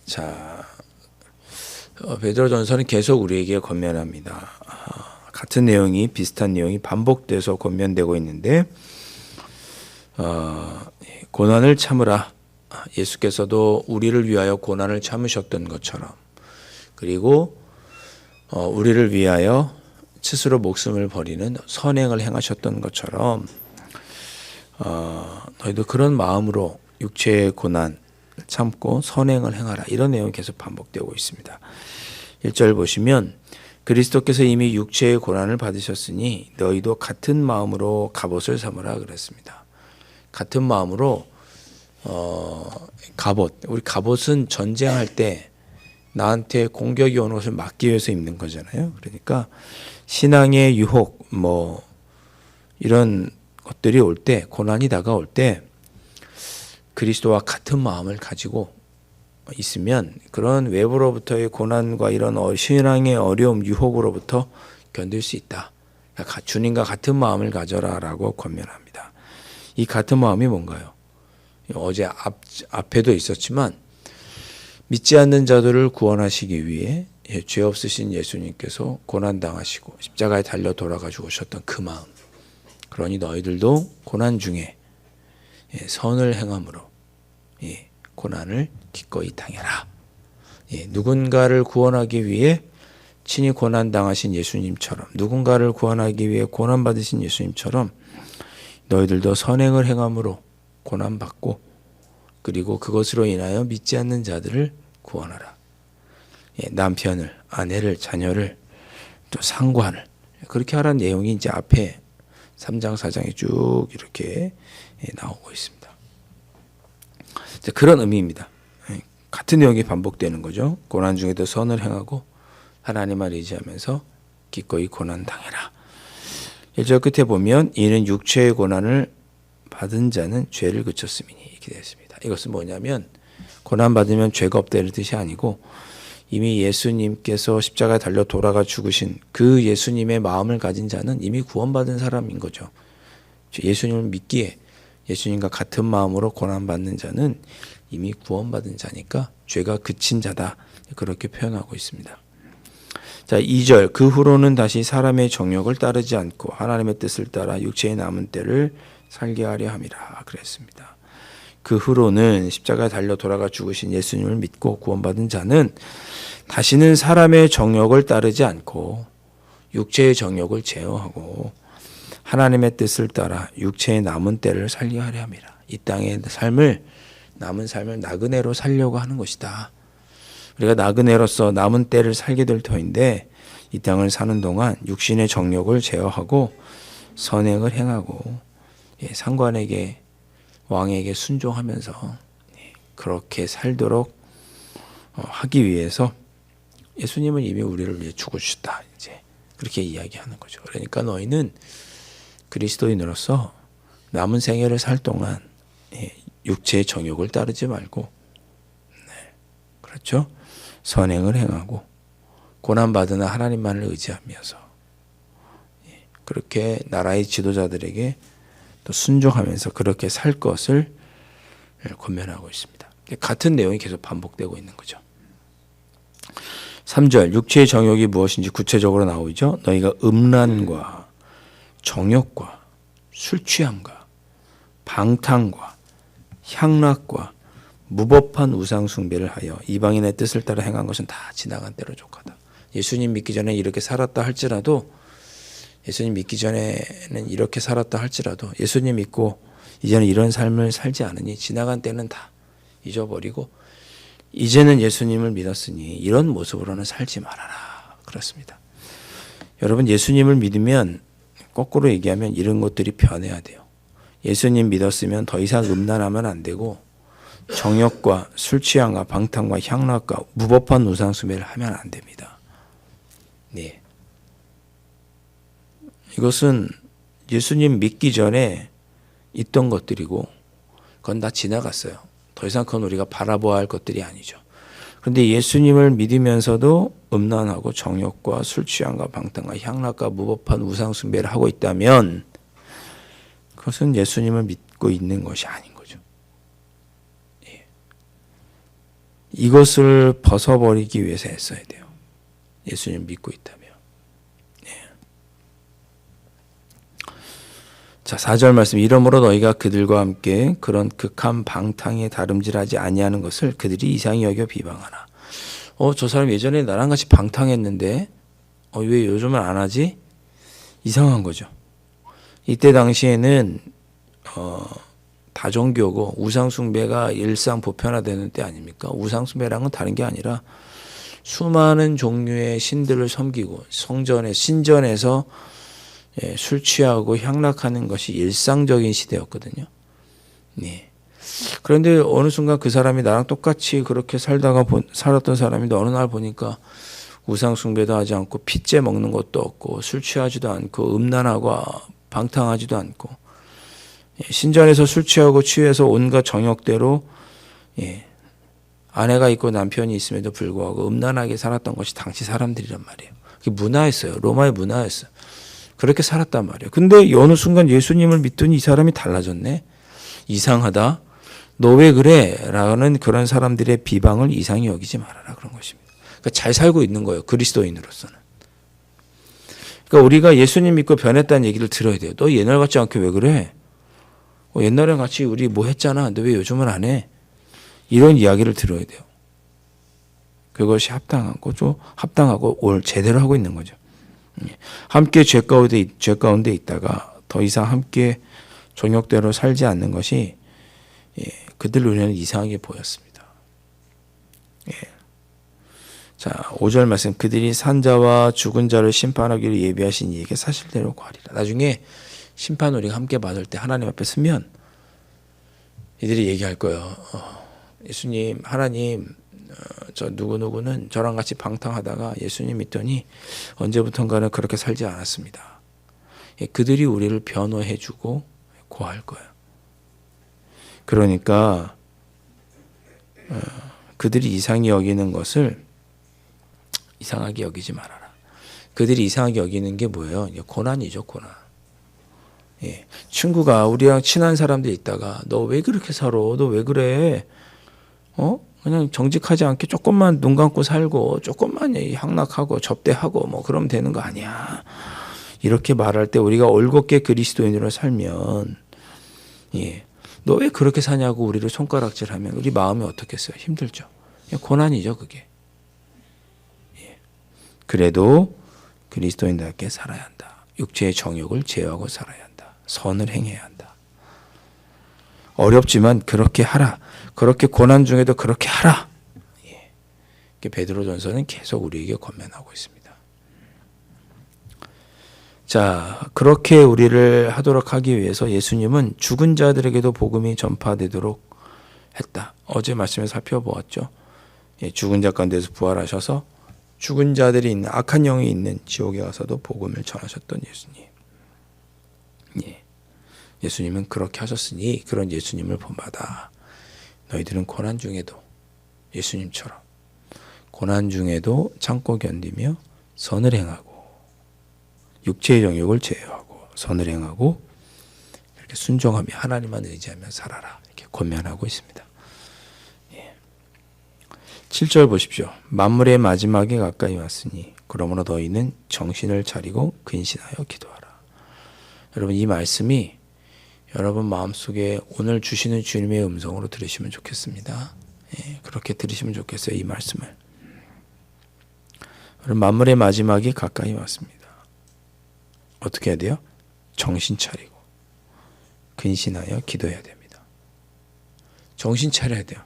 자, 베드로전서는 계속 우리에게 권면합니다. 같은 내용이 비슷한 내용이 반복돼서 권면되고 있는데 고난을 참으라. 예수께서도 우리를 위하여 고난을 참으셨던 것처럼 그리고 우리를 위하여 스스로 목숨을 버리는 선행을 행하셨던 것처럼 너희도 그런 마음으로 육체의 고난 참고 선행을 행하라. 이런 내용이 계속 반복되고 있습니다. 1절 보시면 그리스도께서 이미 육체의 고난을 받으셨으니 너희도 같은 마음으로 갑옷을 삼으라 그랬습니다. 같은 마음으로 갑옷. 우리 갑옷은 전쟁할 때 나한테 공격이 오는 것을 막기 위해서 입는 거잖아요. 그러니까 신앙의 유혹 이런 것들이 올 때, 고난이 다가올 때 그리스도와 같은 마음을 가지고 있으면 그런 외부로부터의 고난과 이런 신앙의 어려움, 유혹으로부터 견딜 수 있다. 그러니까 주님과 같은 마음을 가져라라고 권면합니다. 이 같은 마음이 뭔가요? 어제 앞에도 있었지만 믿지 않는 자들을 구원하시기 위해 죄 없으신 예수님께서 고난당하시고 십자가에 달려 돌아가 죽으셨던 그 마음. 그러니 너희들도 고난 중에 선을 행함으로 고난을 기꺼이 당해라. 누군가를 구원하기 위해 친히 고난당하신 예수님처럼 누군가를 구원하기 위해 고난받으신 예수님처럼 너희들도 선행을 행함으로 고난받고 그리고 그것으로 인하여 믿지 않는 자들을 구원하라. 남편을, 아내를, 자녀를, 또 상관을 그렇게 하라는 내용이 이제 앞에 3장, 4장에 쭉 이렇게 나오고 있습니다. 그런 의미입니다. 같은 내용이 반복되는 거죠. 고난 중에도 선을 행하고 하나님을 의지하면서 기꺼이 고난 당해라. 1절 끝에 보면 이는 육체의 고난을 받은 자는 죄를 그쳤음이니 이렇게 되어 있습니다. 이것은 뭐냐면 고난 받으면 죄가 없다 이런 뜻이 아니고 이미 예수님께서 십자가에 달려 돌아가 죽으신 그 예수님의 마음을 가진 자는 이미 구원받은 사람인 거죠. 예수님을 믿기에 예수님과 같은 마음으로 고난받는 자는 이미 구원받은 자니까 죄가 그친 자다. 그렇게 표현하고 있습니다. 자, 2절 그 후로는 다시 사람의 정욕을 따르지 않고 하나님의 뜻을 따라 육체의 남은 때를 살게 하려 함이라 그랬습니다. 그 후로는 십자가에 달려 돌아가 죽으신 예수님을 믿고 구원받은 자는 다시는 사람의 정욕을 따르지 않고 육체의 정욕을 제어하고 하나님의 뜻을 따라 육체의 남은 때를 살게 하려 함이라. 이 땅의 남은 삶을 나그네로 살려고 하는 것이다. 우리가 나그네로서 남은 때를 살게 될 터인데 이 땅을 사는 동안 육신의 정욕을 제어하고 선행을 행하고 상관에게 왕에게 순종하면서 그렇게 살도록 하기 위해서 예수님은 이미 우리를 위해 죽으셨다. 이제 그렇게 이야기하는 거죠. 그러니까 너희는 그리스도인으로서 남은 생애를 살 동안 육체의 정욕을 따르지 말고 그렇죠? 선행을 행하고 고난받으나 하나님만을 의지하면서 그렇게 나라의 지도자들에게 또 순종하면서 그렇게 살 것을 권면하고 있습니다. 같은 내용이 계속 반복되고 있는 거죠. 3절 육체의 정욕이 무엇인지 구체적으로 나오죠. 너희가 음란과 정욕과 술 취함과 방탕과 향락과 무법한 우상 숭배를 하여 이방인의 뜻을 따라 행한 것은 다 지나간 때로 족하다. 예수님 믿기 전에 이렇게 살았다 할지라도 예수님 믿기 전에는 이렇게 살았다 할지라도 예수님 믿고 이제는 이런 삶을 살지 않으니 지나간 때는 다 잊어버리고 이제는 예수님을 믿었으니 이런 모습으로는 살지 말아라. 그렇습니다. 여러분 예수님을 믿으면 거꾸로 얘기하면 이런 것들이 변해야 돼요. 예수님 믿었으면 더 이상 음란하면 안 되고 정욕과 술 취함과 방탕과 향락과 무법한 우상 숭배를 하면 안 됩니다. 네. 이것은 예수님 믿기 전에 있던 것들이고 그건 다 지나갔어요. 더 이상 그건 우리가 바라보아야 할 것들이 아니죠. 그런데 예수님을 믿으면서도 음란하고 정욕과 술 취함과 방탕과 향락과 무법한 우상 숭배를 하고 있다면 그것은 예수님을 믿고 있는 것이 아닌 거죠. 예. 이것을 벗어버리기 위해서 애써야 돼요. 예수님 믿고 있다면. 예. 자, 4절 말씀. 이러므로 너희가 그들과 함께 그런 극한 방탕에 다름질하지 아니하는 것을 그들이 이상히 여겨 비방하나. 저 사람 예전에 나랑 같이 방탕했는데 왜 요즘은 안 하지? 이상한 거죠. 이때 당시에는 다종교고 우상숭배가 일상 보편화되는 때 아닙니까? 우상숭배랑은 다른 게 아니라 수많은 종류의 신들을 섬기고 신전에서 술 취하고 향락하는 것이 일상적인 시대였거든요. 네. 그런데 어느 순간 그 사람이 나랑 똑같이 그렇게 살았던 사람인데 어느 날 보니까 우상 숭배도 하지 않고 핏째 먹는 것도 없고 술 취하지도 않고 음란하고 방탕하지도 않고 신전에서 술 취하고 취해서 온갖 정욕대로 아내가 있고 남편이 있음에도 불구하고 음란하게 살았던 것이 당시 사람들이란 말이에요. 그게 문화였어요. 로마의 문화였어요. 그렇게 살았단 말이에요. 근데 어느 순간 예수님을 믿더니 이 사람이 달라졌네. 이상하다. 너 왜 그래? 라는 그런 사람들의 비방을 이상히 여기지 말아라. 그런 것입니다. 그러니까 잘 살고 있는 거예요. 그리스도인으로서는. 그러니까 우리가 예수님 믿고 변했다는 얘기를 들어야 돼요. 너 옛날 같지 않게 왜 그래? 옛날에 같이 우리 뭐 했잖아. 너 왜 요즘은 안 해? 이런 이야기를 들어야 돼요. 그것이 합당하고 올 제대로 하고 있는 거죠. 함께 죄 가운데 있다가 더 이상 함께 정욕대로 살지 않는 것이 그들 눈에는 이상하게 보였습니다. 자, 5절 말씀. 그들이 산자와 죽은 자를 심판하기를 예비하신 이에게 사실대로 구하리라. 나중에 심판 우리가 함께 받을 때 하나님 앞에 서면 이들이 얘기할 거예요. 예수님, 하나님, 저 누구누구는 저랑 같이 방탕하다가 예수님 믿더니 언제부턴가는 그렇게 살지 않았습니다. 그들이 우리를 변호해주고 고할 거예요. 그러니까 그들이 이상히 여기는 것을 이상하게 여기지 말아라. 그들이 이상하게 여기는 게 뭐예요? 고난이죠, 고난. 친구가 우리랑 친한 사람들이 있다가 너 왜 그렇게 살아? 너 왜 그래? 그냥 정직하지 않게 조금만 눈 감고 살고 조금만 향락하고 접대하고 뭐 그러면 되는 거 아니야. 이렇게 말할 때 우리가 올곧게 그리스도인으로 살면 너 왜 그렇게 사냐고 우리를 손가락질하면 우리 마음이 어떻겠어요? 힘들죠. 고난이죠, 그게. 그래도 그리스도인답게 살아야 한다. 육체의 정욕을 제어하고 살아야 한다. 선을 행해야 한다. 어렵지만 그렇게 하라. 그렇게 고난 중에도 그렇게 하라. 베드로전서는 계속 우리에게 권면하고 있습니다. 자, 그렇게 우리를 하도록 하기 위해서 예수님은 죽은 자들에게도 복음이 전파되도록 했다. 어제 말씀에 살펴보았죠. 죽은 자 가운데서 부활하셔서 죽은 자들이 있는 악한 영이 있는 지옥에 가서도 복음을 전하셨던 예수님. 예수님은 그렇게 하셨으니 그런 예수님을 본받아. 너희들은 고난 중에도 예수님처럼 고난 중에도 참고 견디며 선을 행하고 육체의 정욕을 제어하고 선을 행하고 이렇게 순종하며 하나님만 의지하며 살아라. 이렇게 권면하고 있습니다. 7절 보십시오. 만물의 마지막이 가까이 왔으니 그러므로 너희는 정신을 차리고 근신하여 기도하라. 여러분, 이 말씀이 여러분 마음속에 오늘 주시는 주님의 음성으로 들으시면 좋겠습니다. 그렇게 들으시면 좋겠어요. 이 말씀을. 여러분, 만물의 마지막이 가까이 왔습니다. 어떻게 해야 돼요? 정신 차리고 근신하여 기도해야 됩니다. 정신 차려야 돼요.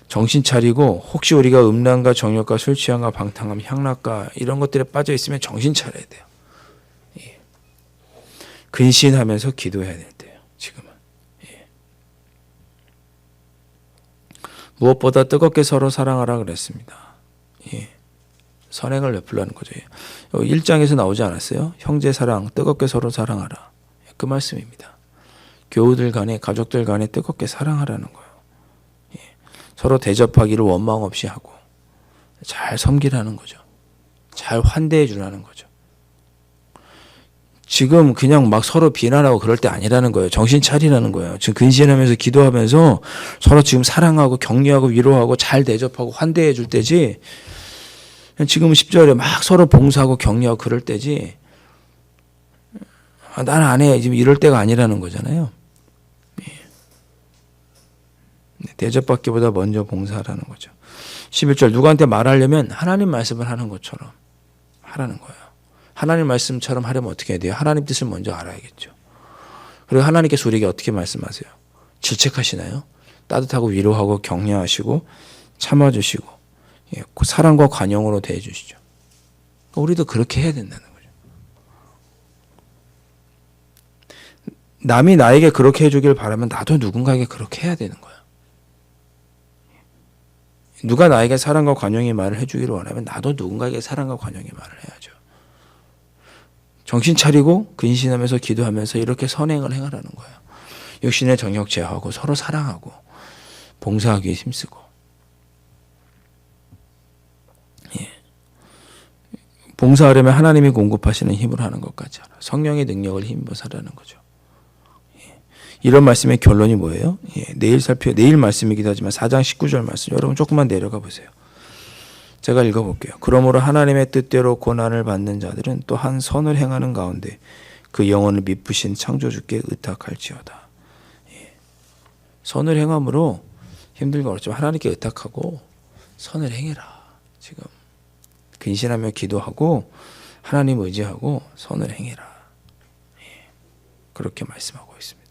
정신 차리고 혹시 우리가 음란과 정욕과 술 취함과 방탕함, 향락과 이런 것들에 빠져 있으면 정신 차려야 돼요. 근신하면서 기도해야 될 때예요. 지금은. 무엇보다 뜨겁게 서로 사랑하라 그랬습니다. 선행을 베풀라는 거죠. 1장에서 나오지 않았어요? 형제 사랑, 뜨겁게 서로 사랑하라. 그 말씀입니다. 교우들 간에, 가족들 간에 뜨겁게 사랑하라는 거예요. 서로 대접하기를 원망 없이 하고 잘 섬기라는 거죠. 잘 환대해 주라는 거죠. 지금 그냥 막 서로 비난하고 그럴 때 아니라는 거예요. 정신 차리라는 거예요. 지금 근신하면서 기도하면서 서로 지금 사랑하고 격려하고 위로하고 잘 대접하고 환대해 줄 때지, 지금 10절에 막 서로 봉사하고 격려하고 그럴 때지, 난 안 해 지금 이럴 때가 아니라는 거잖아요. 대접받기보다 먼저 봉사하라는 거죠. 11절 누구한테 말하려면 하나님 말씀을 하는 것처럼 하라는 거예요. 하나님 말씀처럼 하려면 어떻게 해야 돼요? 하나님 뜻을 먼저 알아야겠죠. 그리고 하나님께서 우리에게 어떻게 말씀하세요? 질책하시나요? 따뜻하고 위로하고 격려하시고 참아주시고 사랑과 관용으로 대해주시죠. 우리도 그렇게 해야 된다는 거죠. 남이 나에게 그렇게 해주길 바라면 나도 누군가에게 그렇게 해야 되는 거예요. 누가 나에게 사랑과 관용의 말을 해주기를 원하면 나도 누군가에게 사랑과 관용의 말을 해야죠. 정신 차리고 근신하면서 기도하면서 이렇게 선행을 행하라는 거예요. 육신의 정욕 제어하고 서로 사랑하고 봉사하기에 힘쓰고. 봉사하려면 하나님이 공급하시는 힘으로 하는 것까지 알아. 성령의 능력을 힘입어서 하라는 거죠. 이런 말씀의 결론이 뭐예요? 내일 말씀이기도 하지만 4장 19절 말씀, 여러분 조금만 내려가 보세요. 제가 읽어볼게요. 그러므로 하나님의 뜻대로 고난을 받는 자들은 또한 선을 행하는 가운데 그 영혼을 미쁘신 창조주께 의탁할지어다. 선을 행함으로 힘들고 어렵지만 하나님께 의탁하고 선을 행해라. 지금 근신하며 기도하고 하나님 의지하고 선을 행해라. 그렇게 말씀하고 있습니다.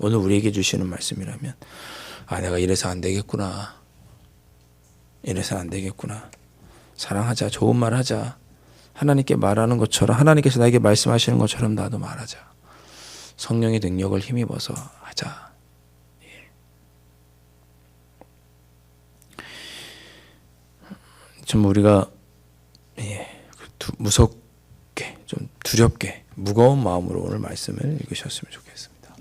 오늘 우리에게 주시는 말씀이라면 내가 이래서 안 되겠구나. 이래서는 안 되겠구나. 사랑하자. 좋은 말 하자. 하나님께 말하는 것처럼 하나님께서 나에게 말씀하시는 것처럼 나도 말하자. 성령의 능력을 힘입어서 하자. 좀 우리가 무섭게 좀 두렵게 무거운 마음으로 오늘 말씀을 읽으셨으면 좋겠습니다.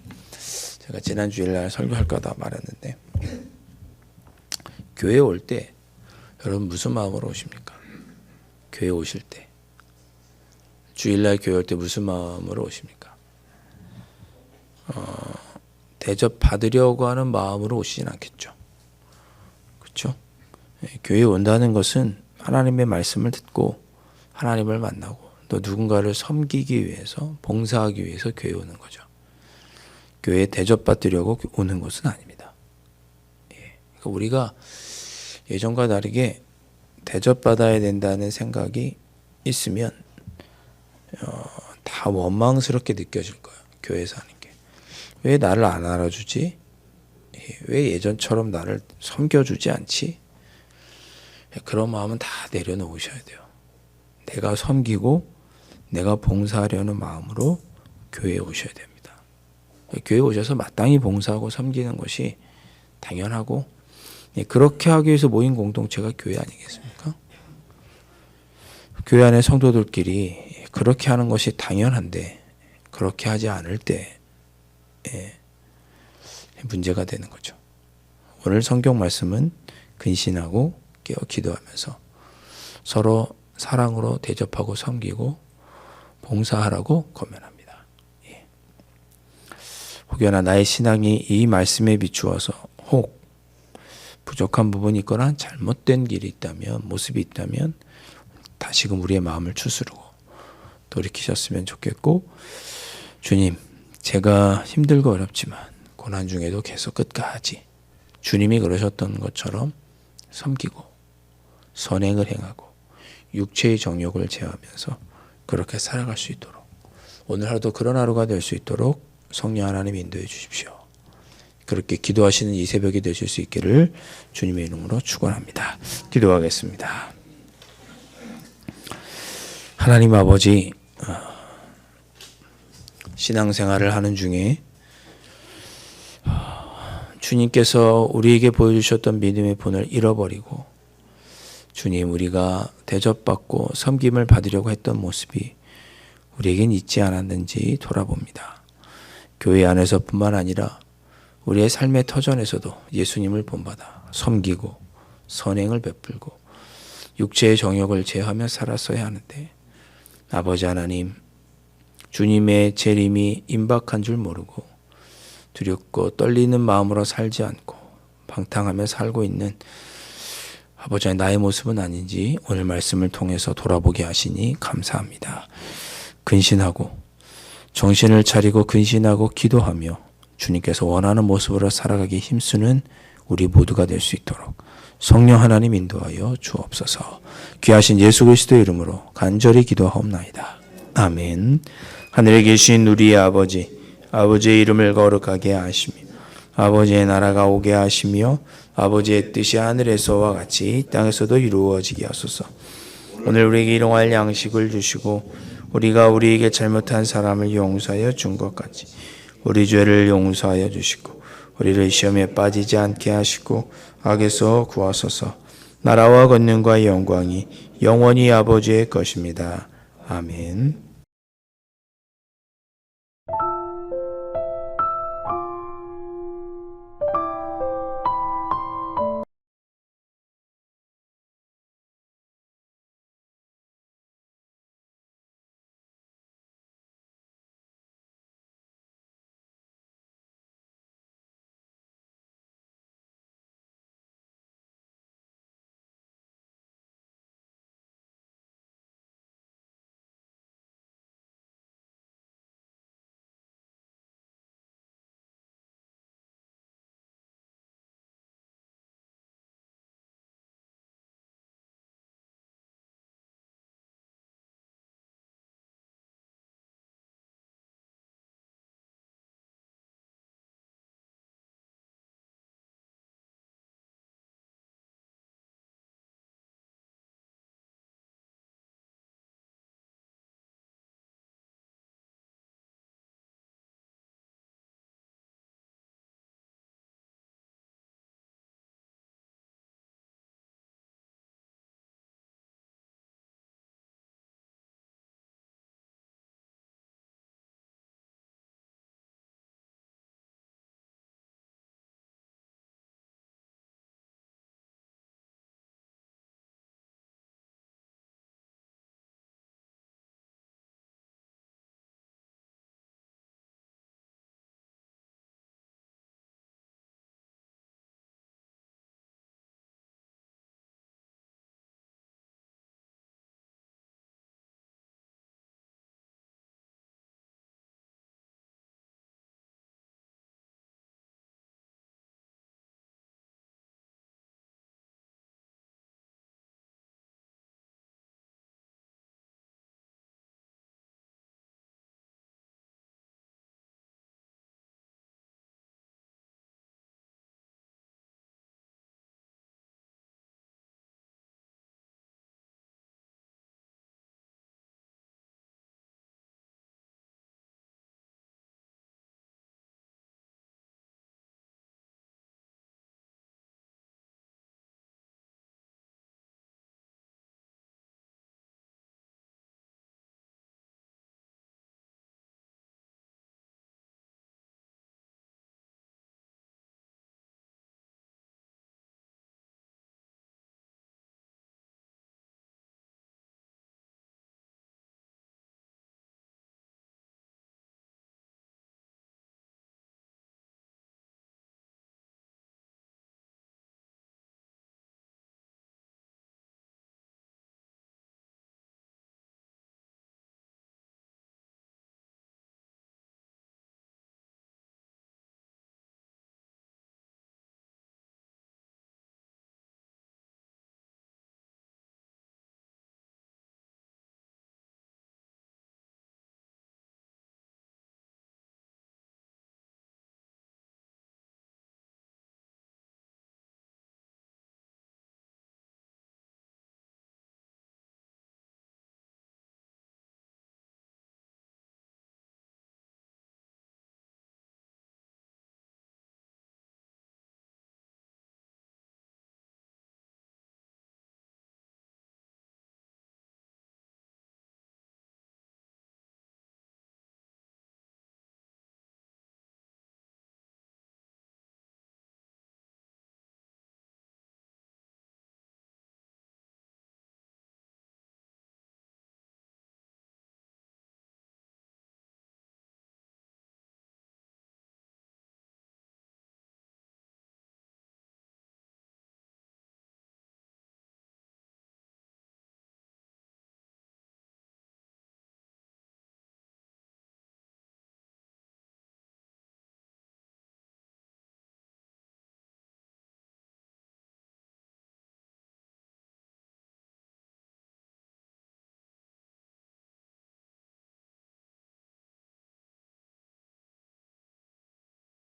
제가 지난 주일날 설교할까 하다 말았는데 교회에 올 때 여러분 무슨 마음으로 오십니까? 교회 오실 때 주일날 교회 올 때 무슨 마음으로 오십니까? 대접 받으려고 하는 마음으로 오시진 않겠죠. 그렇죠? 교회에 온다는 것은 하나님의 말씀을 듣고 하나님을 만나고 또 누군가를 섬기기 위해서 봉사하기 위해서 교회에 오는 거죠. 교회에 대접받으려고 오는 것은 아닙니다. 그러니까 우리가 예전과 다르게 대접받아야 된다는 생각이 있으면 다 원망스럽게 느껴질 거예요. 교회에서 하는 게. 왜 나를 안 알아주지? 왜 예전처럼 나를 섬겨주지 않지? 그런 마음은 다 내려놓으셔야 돼요. 내가 섬기고 내가 봉사하려는 마음으로 교회에 오셔야 됩니다. 교회에 오셔서 마땅히 봉사하고 섬기는 것이 당연하고 그렇게 하기 위해서 모인 공동체가 교회 아니겠습니까? 교회 안의 성도들끼리 그렇게 하는 것이 당연한데 그렇게 하지 않을 때 문제가 되는 거죠. 오늘 성경 말씀은 근신하고 깨어 기도하면서 서로 사랑으로 대접하고 섬기고 봉사하라고 권면합니다. 혹여나 나의 신앙이 이 말씀에 비추어서 혹 부족한 부분이 있거나 잘못된 길이 있다면 모습이 있다면 다시금 우리의 마음을 추스르고 돌이키셨으면 좋겠고 주님 제가 힘들고 어렵지만 고난 중에도 계속 끝까지 주님이 그러셨던 것처럼 섬기고 선행을 행하고 육체의 정욕을 제어하면서 그렇게 살아갈 수 있도록 오늘 하루도 그런 하루가 될 수 있도록 성령 하나님 인도해 주십시오. 그렇게 기도하시는 이 새벽이 되실 수 있기를 주님의 이름으로 축원합니다. 기도하겠습니다. 하나님 아버지, 신앙생활을 하는 중에 주님께서 우리에게 보여주셨던 믿음의 본을 잃어버리고 주님 우리가 대접받고 섬김을 받으려고 했던 모습이 우리에겐 있지 않았는지 돌아봅니다. 교회 안에서뿐만 아니라 우리의 삶의 터전에서도 예수님을 본받아 섬기고 선행을 베풀고 육체의 정욕을 제하며 살았어야 하는데 아버지 하나님, 주님의 재림이 임박한 줄 모르고 두렵고 떨리는 마음으로 살지 않고 방탕하며 살고 있는 아버지 하나님, 나의 모습은 아닌지 오늘 말씀을 통해서 돌아보게 하시니 감사합니다. 근신하고 정신을 차리고 근신하고 기도하며 주님께서 원하는 모습으로 살아가기 힘쓰는 우리 모두가 될 수 있도록 성령 하나님 인도하여 주옵소서. 귀하신 예수 그리스도의 이름으로 간절히 기도하옵나이다. 아멘. 하늘에 계신 우리의 아버지, 아버지의 이름을 거룩하게 하시며 아버지의 나라가 오게 하시며 아버지의 뜻이 하늘에서와 같이 땅에서도 이루어지게 하소서. 오늘 우리에게 일용할 양식을 주시고 우리가 우리에게 잘못한 사람을 용서하여 준 것 같이 우리 죄를 용서하여 주시고 우리를 시험에 빠지지 않게 하시고 악에서 구하소서. 나라와 권능과 영광이 영원히 아버지의 것입니다. 아멘.